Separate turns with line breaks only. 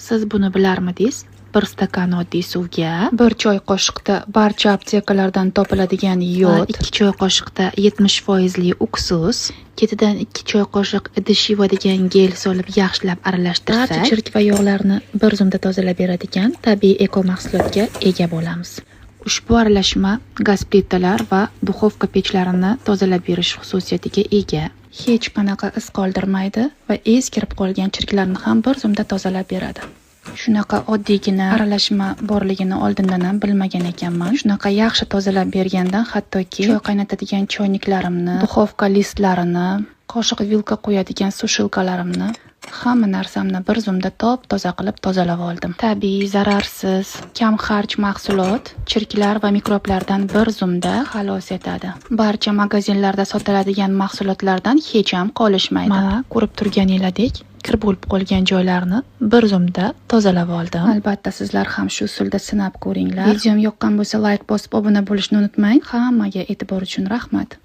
Siz buni bilarmidingiz? Bir stakan oddiy suvga 1 choy qoshiqda barcha aptekalardan topiladigan yod, 2 choy qoshiqda 70% uksus, ketidan 2 choy qoshiq idish yuvadigan gel solib yaxshilab aralashtirsak, barcha chirk va yog'larni bir zumda tozalab beradigan tabiiy eko mahsulotga ega bo'lamiz. Ushbu aralashma gaz plitalar va duxovka pechlarini tozalab berish xususiyatiga ega. Hech qanaqa iz qoldirmaydi va kirib qolgan chirklarni ham bir zumda tozalab beradi. Shunaqa oddiygina aralashma borligini oldindan ham bilmagan ekanman. Shunaqa yaxshi tozalab bergandan hattoki choy qaynatadigan choyniklarimni, duxovka listlarini, qoshiq vilka qo'yadigan sushilkalarimni, hamma narsamni bir zumda top-toza qilib tozalab oldim. Tabiiy, zararsiz, kam xarj mahsulot chirklar va mikroblardan bir zumda xalos etadi. Barcha magazinlarda sotiladigan mahsulotlardan hech ham qolishmaydi. Mana ko'rib turganinglardek kir bo'lib qolgan joylarni bir zumda tozalab oldim. Albatta sizlar ham shu usulda sinab ko'ringlar. Videom yoqqan bo'lsa like bosib obuna bo'lishni unutmang. Hammaga e'tibor uchun rahmat.